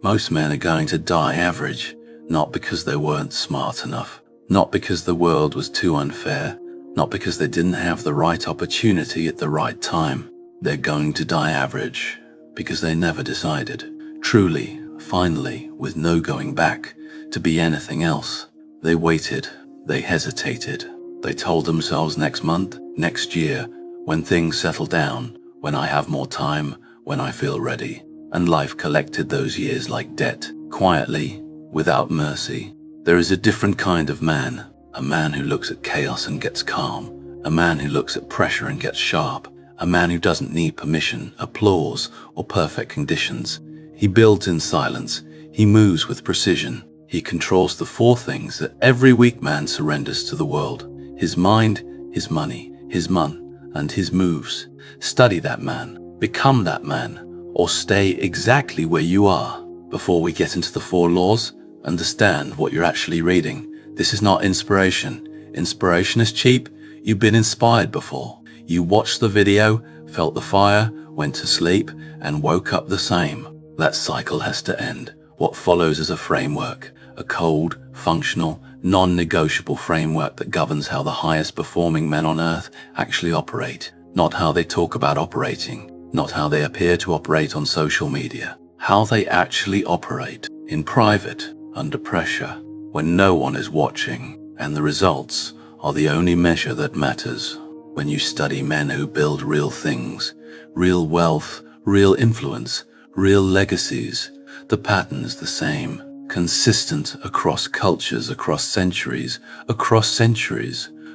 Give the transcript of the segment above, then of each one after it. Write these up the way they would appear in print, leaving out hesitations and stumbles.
Most men are going to die average, not because they weren't smart enough, not because the world was too unfair, not because they didn't have the right opportunity at the right time. They're going to die average because they never decided, truly, finally, with no going back, to be anything else. They waited, they hesitated, they told themselves next month, next year, when things settle down, when I have more time, when I feel ready. And life collected those years like debt, quietly, without mercy. There is a different kind of man, a man who looks at chaos and gets calm, a man who looks at pressure and gets sharp, a man who doesn't need permission, applause, or perfect conditions. He builds in silence, he moves with precision, he controls the four things that every weak man surrenders to the world: his mind, his money, his and his moves. Study that man, become that man, or stay exactly where you are. Before we get into the 4 laws, understand what you're actually reading. This is not inspiration. Inspiration is cheap. You've been inspired before. You watched the video, felt the fire, went to sleep, and woke up the same. That cycle has to end. What follows is a framework, a cold, functional, non-negotiable framework that governs how the highest performing men on earth actually operate, not how they talk about operating, not how they appear to operate on social media, how they actually operate in private, under pressure, when no one is watching, and the results are the only measure that matters. When you study men who build real things, real wealth, real influence, real legacies, the pattern's the same, consistent across cultures, across centuries,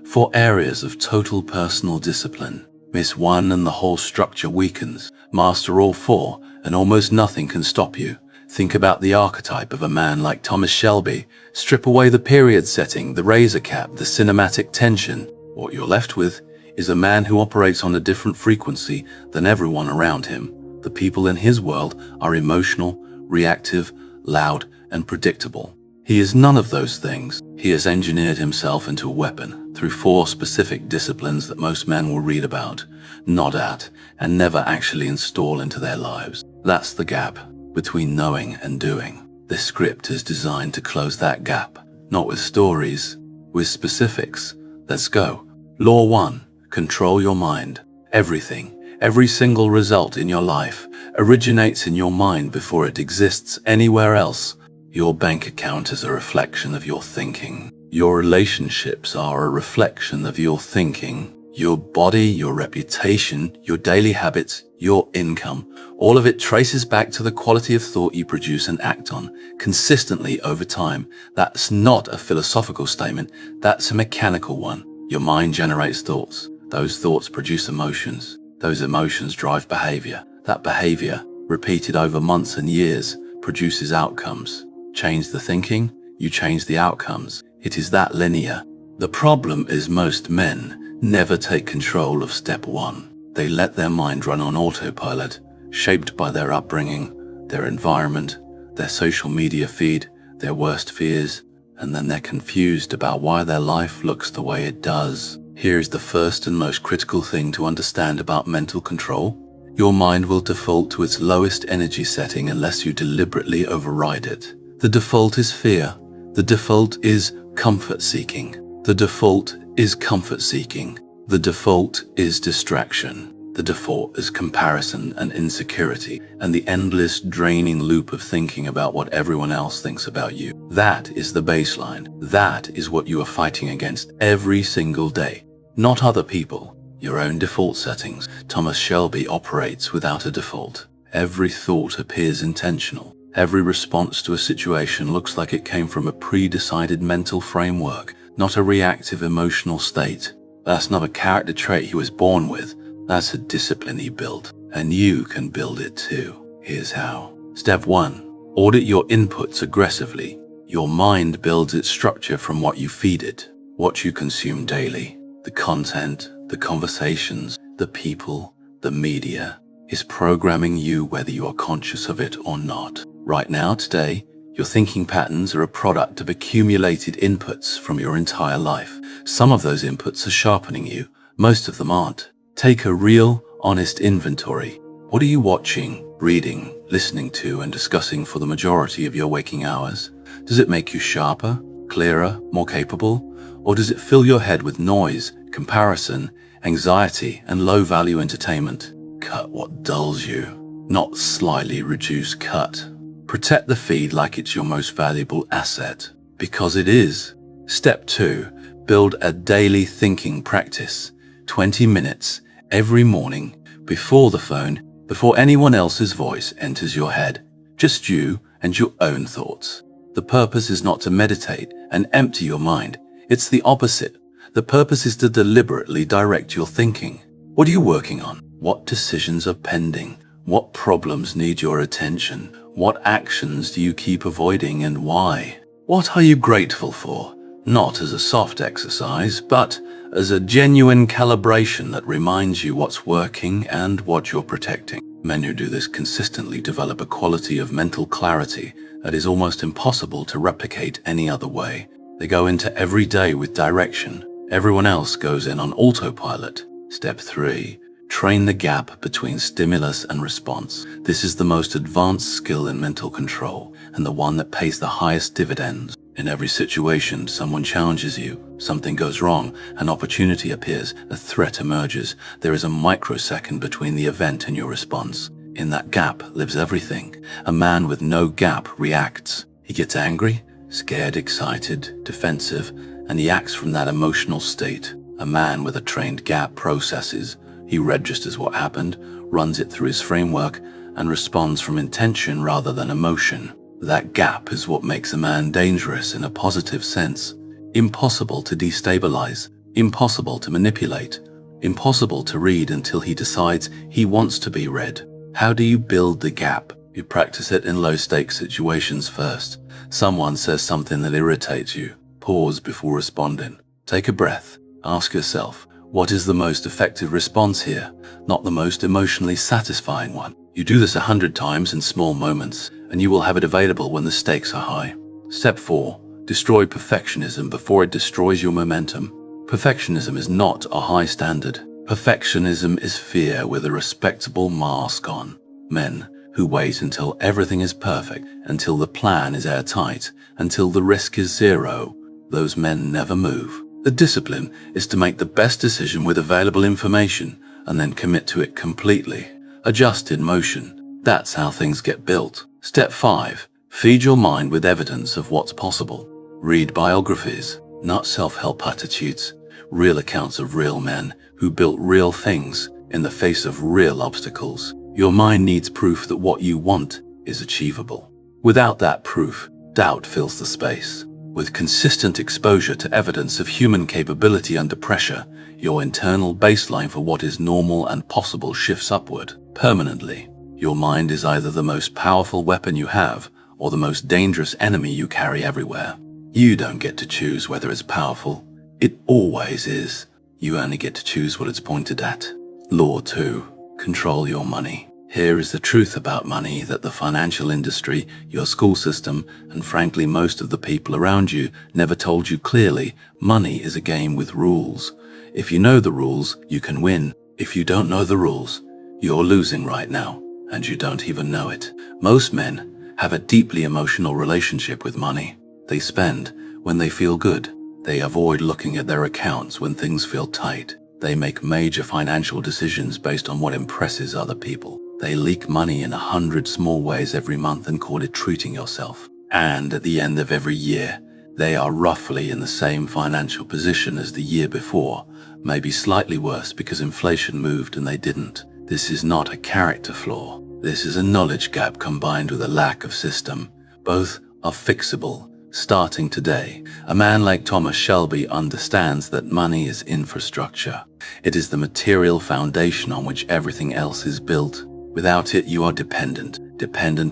4 areas of total personal discipline. Miss one and the whole structure weakens. Master all 4 and almost nothing can stop you. Think about the archetype of a man like Thomas Shelby. Strip away the period setting, the razor cap, the cinematic tension. What you're left with is a man who operates on a different frequency than everyone around him. The people in his world are emotional, reactive, loud, and predictable. He is none of those things. He has engineered himself into a weapon through 4 specific disciplines that most men will read about, nod at, and never actually install into their lives. That's the gap between knowing and doing. This script is designed to close that gap, not with stories, with specifics. Let's go. Law 1. Control your mind. Everything, every single result in your life originates in your mind before it exists anywhere else. Your bank account is a reflection of your thinking. Your relationships are a reflection of your thinking. Your body, your reputation, your daily habits, your income, all of it traces back to the quality of thought you produce and act on consistently over time. That's not a philosophical statement, that's a mechanical one. Your mind generates thoughts. Those thoughts produce emotions. Those emotions drive behavior. That behavior, repeated over months and years, produces outcomes. Change the thinking, you change the outcomes. It is that linear. The problem is most men never take control of step 1. They let their mind run on autopilot, shaped by their upbringing, their environment, their social media feed, their worst fears, and then they're confused about why their life looks the way it does. Here is the first and most critical thing to understand about mental control. Your mind will default to its lowest energy setting unless you deliberately override it. The default is fear. The default is comfort seeking. The default is comfort seeking. The default is distraction. The default is comparison and insecurity and the endless draining loop of thinking about what everyone else thinks about you. That is the baseline. That is what you are fighting against every single day. Not other people, your own default settings. Thomas Shelby operates without a default. Every thought appears intentional. Every response to a situation looks like it came from a pre-decided mental framework, not a reactive emotional state. That's not a character trait he was born with. That's a discipline he built, and you can build it too. Here's how. Step 1. Audit your inputs aggressively. Your mind builds its structure from what you feed it, what you consume daily. The content, the conversations, the people, the media is programming you whether you are conscious of it or not. Right now, today, your thinking patterns are a product of accumulated inputs from your entire life. Some of those inputs are sharpening you, most of them aren't. Take a real, honest inventory. What are you watching, reading, listening to and discussing for the majority of your waking hours? Does it make you sharper, clearer, more capable? Or does it fill your head with noise, comparison, anxiety, and low-value entertainment? Cut what dulls you, not slightly reduce, cut. Protect the feed like it's your most valuable asset, because it is. Step 2. Build a daily thinking practice. 20 minutes every morning, before the phone, before anyone else's voice enters your head. Just you and your own thoughts. The purpose is not to meditate and empty your mind. It's the opposite. The purpose is to deliberately direct your thinking. What are you working on? What decisions are pending? What problems need your attention? What actions do you keep avoiding and why? What are you grateful for? Not as a soft exercise, but as a genuine calibration that reminds you what's working and what you're protecting. Men who do this consistently develop a quality of mental clarity that is almost impossible to replicate any other way. They go into every day with direction. Everyone else goes in on autopilot. Step 3. Train the gap between stimulus and response. This is the most advanced skill in mental control and the one that pays the highest dividends. In every situation, someone challenges you, something goes wrong, an opportunity appears, a threat emerges. There is a microsecond between the event and your response. In that gap lives everything. A man with no gap reacts. He gets angry, scared, excited, defensive, and he acts from that emotional state. A man with a trained gap processes. He registers what happened, runs it through his framework, and responds from intention rather than emotion. That gap is what makes a man dangerous in a positive sense. Impossible to destabilize, impossible to manipulate, impossible to read until he decides he wants to be read. How do you build the gap? You practice it in low-stakes situations first. Someone says something that irritates you. Pause before responding. Take a breath. Ask yourself, what is the most effective response here? Not the most emotionally satisfying one. You do this 100 times in small moments, and you will have it available when the stakes are high. Step 4. Destroy perfectionism before it destroys your momentum. Perfectionism is not a high standard. Perfectionism is fear with a respectable mask on. Men who wait until everything is perfect, until the plan is airtight, until the risk is zero, those men never move. The discipline is to make the best decision with available information and then commit to it completely. Adjust in motion. That's how things get built. Step 5. Feed your mind with evidence of what's possible. Read biographies, not self-help attitudes. Real accounts of real men who built real things in the face of real obstacles. Your mind needs proof that what you want is achievable. Without that proof, doubt fills the space. With consistent exposure to evidence of human capability under pressure, your internal baseline for what is normal and possible shifts upward, permanently. Your mind is either the most powerful weapon you have, or the most dangerous enemy you carry everywhere. You don't get to choose whether it's powerful. It always is. You only get to choose what it's pointed at. Law 2. Control your money. Here is the truth about money that the financial industry, your school system, and frankly most of the people around you never told you clearly. Money is a game with rules. If you know the rules, you can win. If you don't know the rules, you're losing right now, and you don't even know it. Most men have a deeply emotional relationship with money. They spend when they feel good. They avoid looking at their accounts when things feel tight. They make major financial decisions based on what impresses other people. They leak money in 100 small ways every month and call it treating yourself. And at the end of every year, they are roughly in the same financial position as the year before, maybe slightly worse because inflation moved and they didn't. This is not a character flaw. This is a knowledge gap combined with a lack of system. Both are fixable. Starting today, a man like Thomas Shelby understands that money is infrastructure. It is the material foundation on which everything else is built. Without it, you are dependent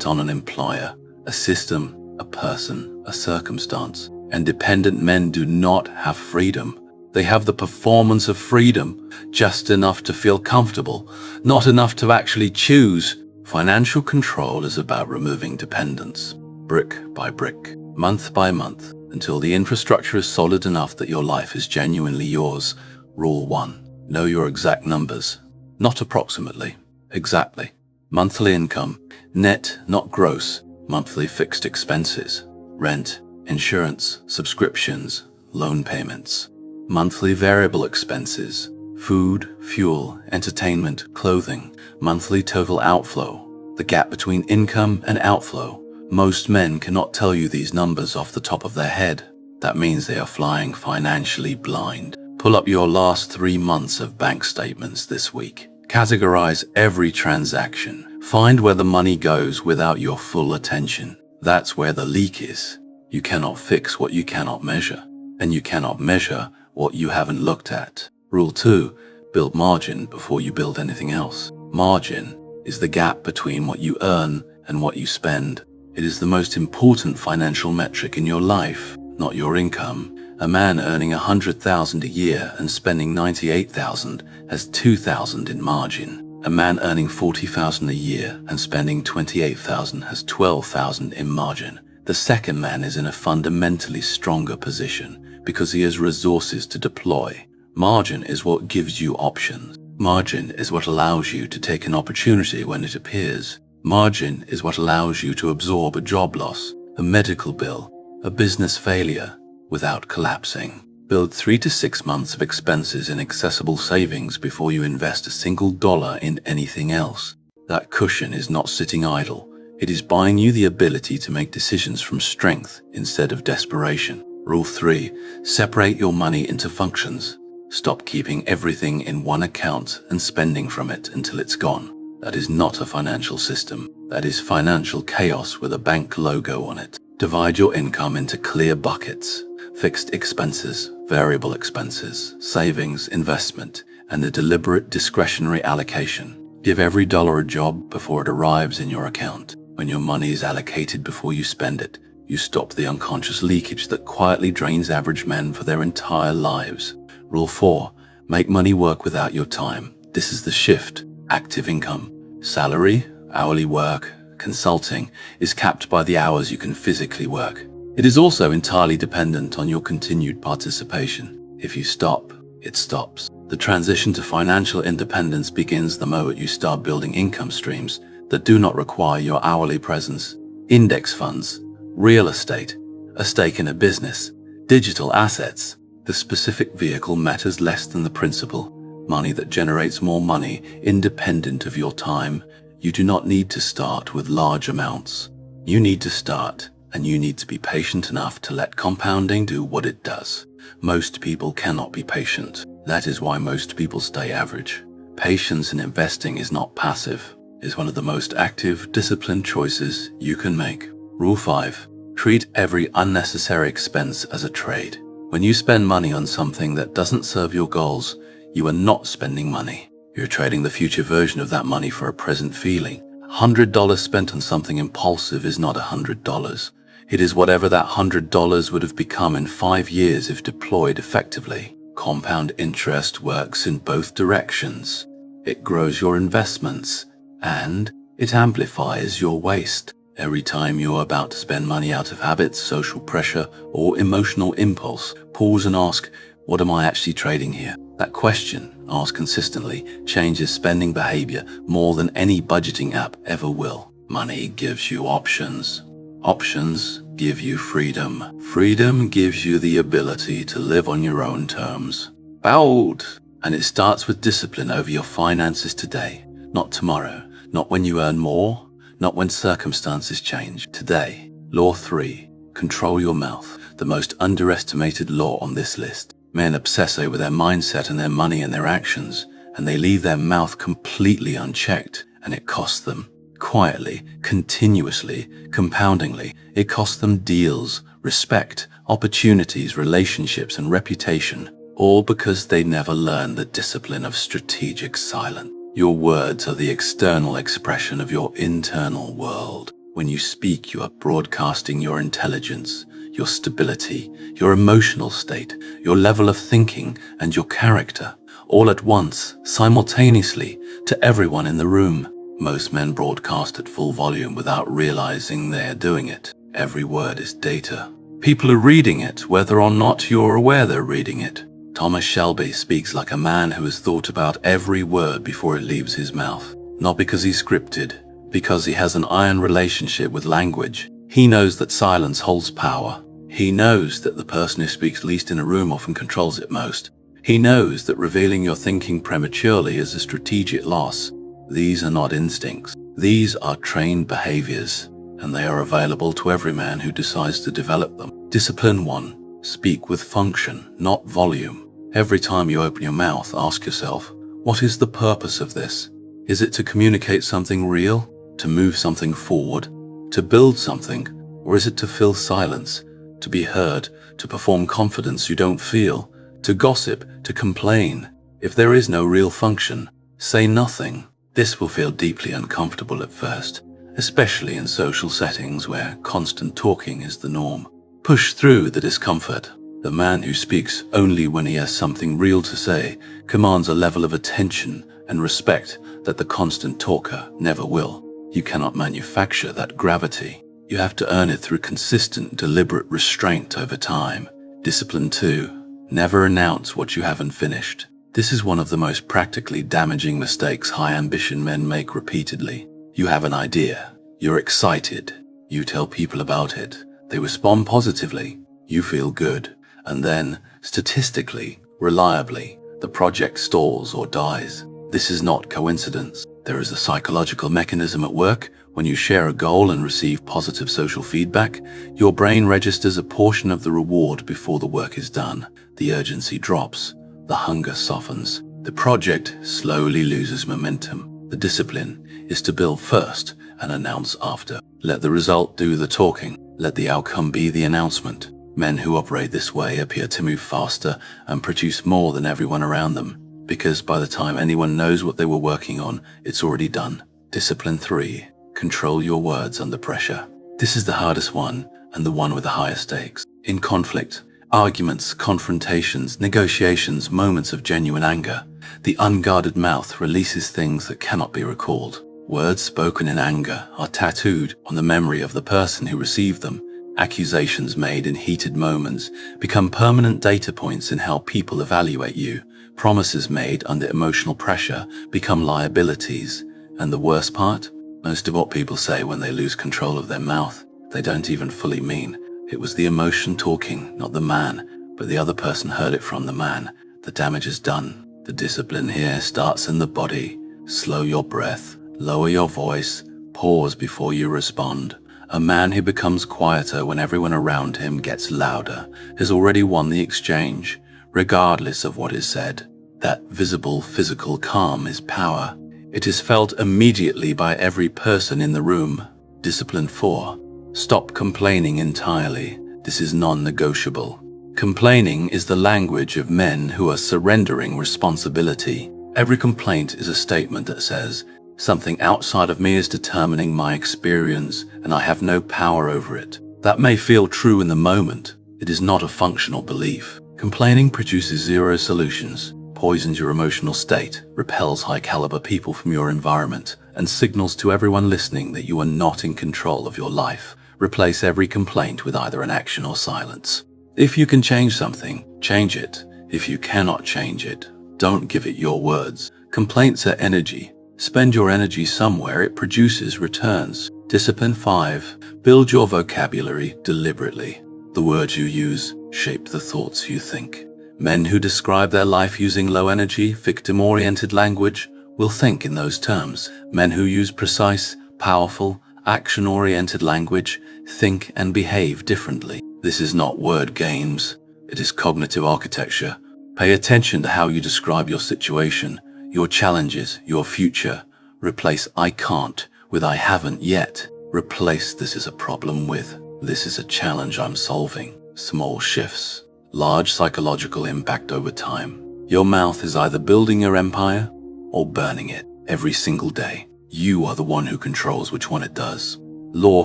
on an employer, a system, a person, a circumstance. And dependent men do not have freedom. They have the performance of freedom, just enough to feel comfortable, not enough to actually choose. Financial control is about removing dependence, brick by brick, month by month, until the infrastructure is solid enough that your life is genuinely yours. Rule 1. Know your exact numbers. Not approximately. Exactly. Monthly income, net, not gross. Monthly fixed expenses, rent, insurance, subscriptions, loan payments. Monthly variable expenses, food, fuel, entertainment, clothing. Monthly total outflow, the gap between income and outflow. Most men cannot tell you these numbers off the top of their head. That means they are flying financially blind. Pull up your last 3 months of bank statements this week. Categorize every transaction. Find where the money goes without your full attention. That's where the leak is. You cannot fix what you cannot measure, and you cannot measure what you haven't looked at. Rule 2, build margin before you build anything else. Margin is the gap between what you earn and what you spend. It is the most important financial metric in your life, not your income. A man earning $100,000 a year and spending $98,000 has $2,000 in margin. A man earning $40,000 a year and spending $28,000 has $12,000 in margin. The second man is in a fundamentally stronger position because he has resources to deploy. Margin is what gives you options. Margin is what allows you to take an opportunity when it appears. Margin is what allows you to absorb a job loss, a medical bill, a business failure without collapsing. Build 3 to 6 months of expenses in accessible savings before you invest a single dollar in anything else. That cushion is not sitting idle. It is buying you the ability to make decisions from strength instead of desperation. Rule 3, separate your money into functions. Stop keeping everything in one account and spending from it until it's gone. That is not a financial system. That is financial chaos with a bank logo on it. Divide your income into clear buckets: fixed expenses, variable expenses, savings, investment, and a deliberate discretionary allocation. Give every dollar a job before it arrives in your account. When your money is allocated before you spend it, you stop the unconscious leakage that quietly drains average men for their entire lives. Rule 4, make money work without your time. This is the shift. Active income, salary, hourly work, consulting is capped by the hours you can physically work. It is also entirely dependent on your continued participation. If you stop, it stops. The transition to financial independence begins the moment you start building income streams that do not require your hourly presence. Index funds, real estate, a stake in a business, digital assets. The specific vehicle matters less than the principle. Money that generates more money, independent of your time. You do not need to start with large amounts. You need to start, and you need to be patient enough to let compounding do what it does. Most people cannot be patient. That is why most people stay average. Patience in investing is not passive. It is one of the most active, disciplined choices you can make. Rule 5. Treat every unnecessary expense as a trade. When you spend money on something that doesn't serve your goals, you are not spending money. You're trading the future version of that money for a present feeling. $100 spent on something impulsive is not $100. It is whatever that $100 would have become in 5 years if deployed effectively. Compound interest works in both directions. It grows your investments, and it amplifies your waste. Every time you are about to spend money out of habit, social pressure, or emotional impulse, pause and ask, what am I actually trading here? That question, asked consistently, changes spending behavior more than any budgeting app ever will. Money gives you options. Options give you freedom. Freedom gives you the ability to live on your own terms. Bold! And it starts with discipline over your finances today, not tomorrow, not when you earn more, not when circumstances change. Today. Law 3. Control your mouth. The most underestimated law on this list. Men obsess over their mindset and their money and their actions, and they leave their mouth completely unchecked, and it costs them. Quietly, continuously, compoundingly, it costs them deals, respect, opportunities, relationships, and reputation, all because they never learned the discipline of strategic silence. Your words are the external expression of your internal world. When you speak, you are broadcasting your intelligence, your stability, your emotional state, your level of thinking, and your character, all at once, simultaneously, to everyone in the room. Most men broadcast at full volume without realizing they are doing it. Every word is data. People are reading it, whether or not you're aware they're reading it. Thomas Shelby speaks like a man who has thought about every word before it leaves his mouth. Not because he's scripted, Because he has an iron relationship with language. He knows that silence holds power. He knows that the person who speaks least in a room often controls it most. He knows that revealing your thinking prematurely is a strategic loss. These are not instincts. These are trained behaviors, and they are available to every man who decides to develop them. Discipline 1. Speak with function, not volume. Every time you open your mouth, ask yourself, what is the purpose of this? Is it to communicate something real? To move something forward? To build something? Or is it to fill silence? To be heard? To perform confidence you don't feel? To gossip? To complain? If there is no real function, say nothing. This will feel deeply uncomfortable at first, especially in social settings where constant talking is the norm. Push through the discomfort. The man who speaks only when he has something real to say commands a level of attention and respect that the constant talker never will. You cannot manufacture that gravity. You have to earn it through consistent, deliberate restraint over time. Discipline 2. Never announce what you haven't finished. This is one of the most practically damaging mistakes high ambition men make repeatedly. You have an idea. You're excited. You tell people about it. They respond positively. You feel good. And then, statistically, reliably, the project stalls or dies. This is not coincidence. There is a psychological mechanism at work. When you share a goal and receive positive social feedback, your brain registers a portion of the reward before the work is done. The urgency drops. The hunger softens. The project slowly loses momentum. The discipline is to build first and announce after. Let the result do the talking. Let the outcome be the announcement. Men who operate this way appear to move faster and produce more than everyone around them, because by the time anyone knows what they were working on, it's already done. Discipline 3. Control your words under pressure. This is the hardest one and the one with the highest stakes. In conflict, arguments, confrontations, negotiations, moments of genuine anger, the unguarded mouth releases things that cannot be recalled. Words spoken in anger are tattooed on the memory of the person who received them. Accusations made in heated moments become permanent data points in how people evaluate you. Promises made under emotional pressure become liabilities. And the worst part? Most of what people say when they lose control of their mouth, they don't even fully mean. It was the emotion talking, not the man, but the other person heard it from the man. The damage is done. The discipline here starts in the body. Slow your breath, lower your voice, pause before you respond. A man who becomes quieter when everyone around him gets louder has already won the exchange, regardless of what is said. That visible physical calm is power. It is felt immediately by every person in the room. Discipline 4. Stop complaining entirely. This is non-negotiable. Complaining is the language of men who are surrendering responsibility. Every complaint is a statement that says, something outside of me is determining my experience, and I have no power over it. That may feel true in the moment. It is not a functional belief. Complaining produces zero solutions, poisons your emotional state, repels high-caliber people from your environment, and signals to everyone listening that you are not in control of your life. Replace every complaint with either an action or silence. If you can change something, change it. If you cannot change it, don't give it your words. Complaints are energy. Spend your energy somewhere it produces returns. Discipline 5. Build your vocabulary deliberately. The words you use shape the thoughts you think. Men who describe their life using low-energy, victim-oriented language will think in those terms. Men who use precise, powerful, action-oriented language think and behave differently. This is not word games. It is cognitive architecture. Pay attention to how you describe your situation, your challenges, your future. Replace I can't with I haven't yet. Replace this is a problem with this is a challenge I'm solving. Small shifts, large psychological impact over time. Your mouth is either building your empire or burning it. Every single day, you are the one who controls which one it does. Law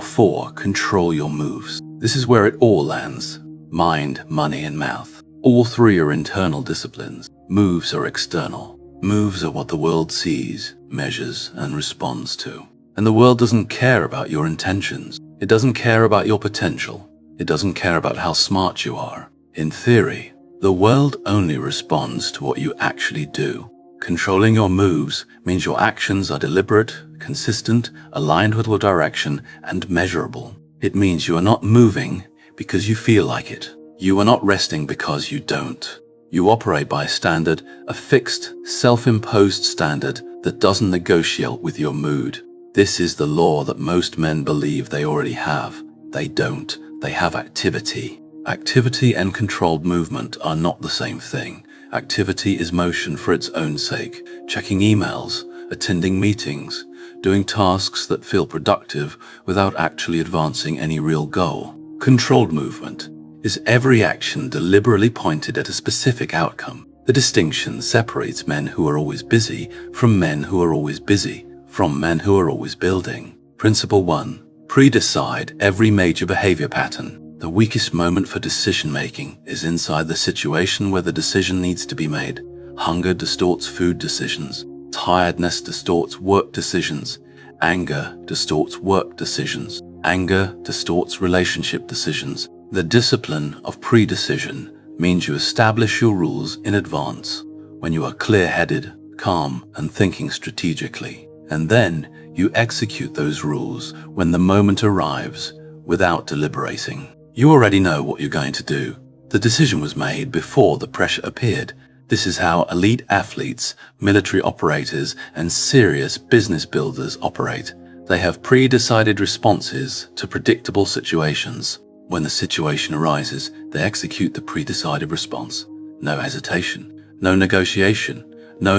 4. Control your moves. This is where it all lands. Mind, money, and mouth. All three are internal disciplines. Moves are external. Moves are what the world sees, measures, and responds to. And the world doesn't care about your intentions. It doesn't care about your potential. It doesn't care about how smart you are. In theory, the world only responds to what you actually do. Controlling your moves means your actions are deliberate, consistent, aligned with your direction, and measurable. It means you are not moving because you feel like it. You are not resting because you don't. You operate by a standard, a fixed, self-imposed standard that doesn't negotiate with your mood. This is the law that most men believe they already have. They don't. They have activity. Activity and controlled movement are not the same thing. Activity is motion for its own sake, checking emails, attending meetings, doing tasks that feel productive without actually advancing any real goal. Controlled movement is every action deliberately pointed at a specific outcome. The distinction separates men who are always busy from men who are always busy, from men who are always building. Principle 1. Pre-decide every major behavior pattern. The weakest moment for decision-making is inside the situation where the decision needs to be made. Hunger distorts food decisions. Tiredness distorts work decisions. Anger distorts work decisions. Anger distorts relationship decisions. The discipline of pre-decision means you establish your rules in advance when you are clear-headed, calm, and thinking strategically. And then you execute those rules when the moment arrives without deliberating. You already know what you're going to do. The decision was made before the pressure appeared. This is how elite athletes, military operators, and serious business builders operate. They have pre-decided responses to predictable situations. When the situation arises, they execute the pre-decided response. No hesitation, no negotiation, no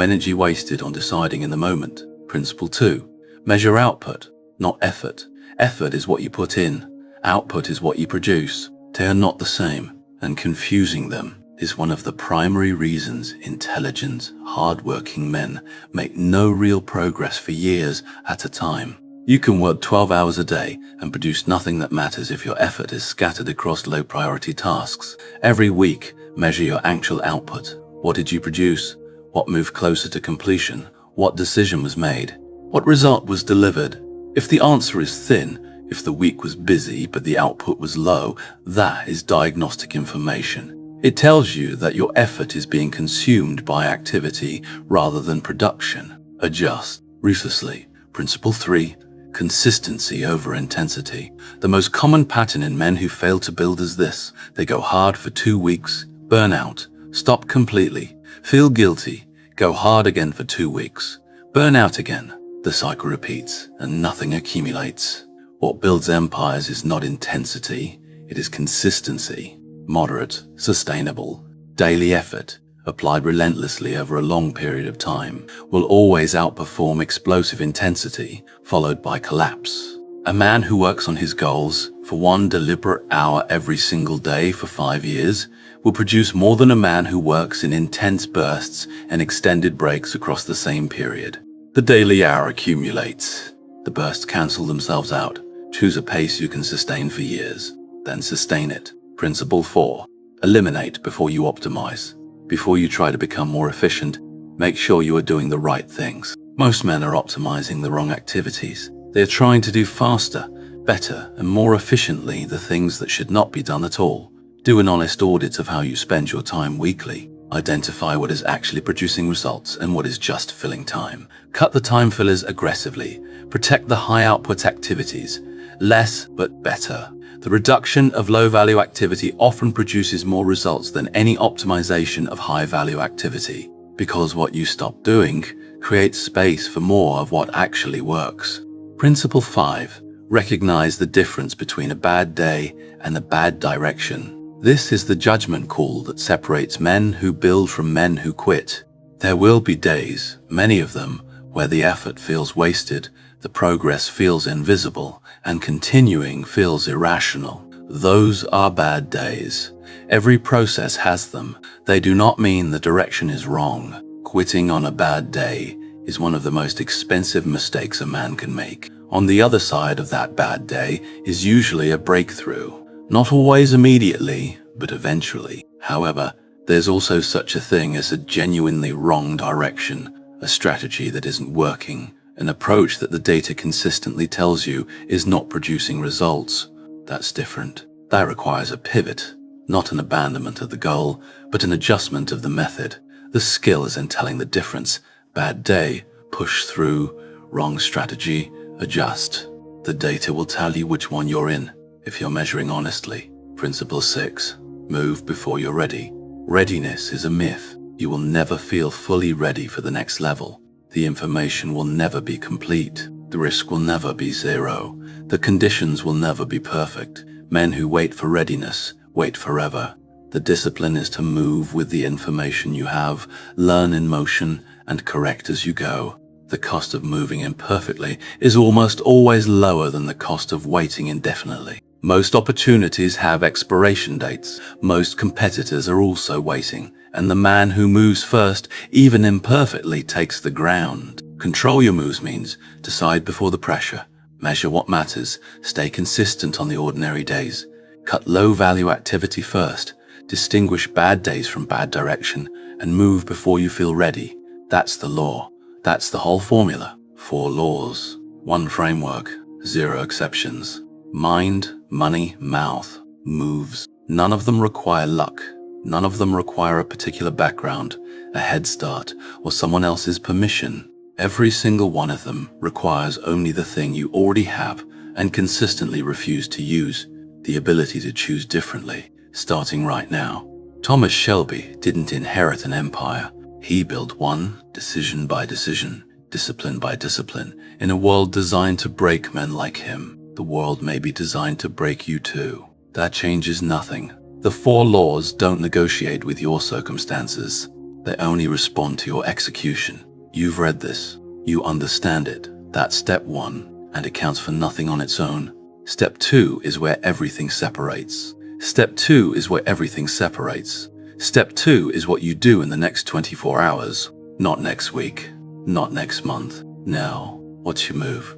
energy wasted on deciding in the moment. Principle 2. Measure output, not effort. Effort is what you put in. Output is what you produce. They are not the same, and confusing them is one of the primary reasons intelligent, hard-working men make no real progress for years at a time. You can work 12 hours a day and produce nothing that matters if your effort is scattered across low-priority tasks. Every week, measure your actual output. What did you produce? What moved closer to completion? What decision was made? What result was delivered? If the answer is thin, if the week was busy but the output was low, that is diagnostic information. It tells you that your effort is being consumed by activity rather than production. Adjust ruthlessly. Principle 3. Consistency over intensity. The most common pattern in men who fail to build is this. They go hard for 2 weeks, burn out, stop completely, feel guilty, go hard again for 2 weeks, burn out again. The cycle repeats and nothing accumulates. What builds empires is not intensity, it is consistency. Moderate, sustainable, daily effort, applied relentlessly over a long period of time, will always outperform explosive intensity, followed by collapse. A man who works on his goals for 1 deliberate hour every single day for 5 years will produce more than a man who works in intense bursts and extended breaks across the same period. The daily hour accumulates. The bursts cancel themselves out. Choose a pace you can sustain for years, then sustain it. Principle 4. Eliminate before you optimize. Before you try to become more efficient, make sure you are doing the right things. Most men are optimizing the wrong activities. They are trying to do faster, better, and more efficiently the things that should not be done at all. Do an honest audit of how you spend your time weekly. Identify what is actually producing results and what is just filling time. Cut the time fillers aggressively. Protect the high output activities. Less but better. The reduction of low-value activity often produces more results than any optimization of high-value activity, because what you stop doing creates space for more of what actually works. Principle 5. Recognize the difference between a bad day and a bad direction. This is the judgment call that separates men who build from men who quit. There will be days, many of them, where the effort feels wasted, the progress feels invisible, and continuing feels irrational. Those are bad days. Every process has them. They do not mean the direction is wrong. Quitting on a bad day is one of the most expensive mistakes a man can make. On the other side of that bad day is usually a breakthrough. Not always immediately, but eventually. However, there's also such a thing as a genuinely wrong direction, a strategy that isn't working, an approach that the data consistently tells you is not producing results. That's different. That requires a pivot, not an abandonment of the goal, but an adjustment of the method. The skill is in telling the difference. Bad day push through, wrong strategy, adjust. The data will tell you which one you're in, if you're measuring honestly. Principle 6. Move before you're ready. Readiness is a myth. You will never feel fully ready for the next level. The information will never be complete. The risk will never be zero. The conditions will never be perfect. Men who wait for readiness wait forever. The discipline is to move with the information you have, learn in motion, and correct as you go. The cost of moving imperfectly is almost always lower than the cost of waiting indefinitely. Most opportunities have expiration dates. Most competitors are also waiting, and the man who moves first, even imperfectly, takes the ground. Control your moves means decide before the pressure, measure what matters, stay consistent on the ordinary days, cut low-value activity first, distinguish bad days from bad direction, and move before you feel ready. That's the law. That's the whole formula. 4 laws, 1 framework, 0 exceptions. Mind, money, mouth, moves. None of them require luck. None of them require a particular background, a head start, or someone else's permission. Every single one of them requires only the thing you already have and consistently refuse to use, the ability to choose differently, starting right now. Thomas Shelby didn't inherit an empire. He built one, decision by decision, discipline by discipline, in a world designed to break men like him. The world may be designed to break you too. That changes nothing. The 4 laws don't negotiate with your circumstances. They only respond to your execution. You've read this. You understand it. That's step 1, and it counts for nothing on its own. Step 2 is where everything separates. Step 2 is where everything separates. Step 2 is what you do in the next 24 hours. Not next week. Not next month. Now, what's your move?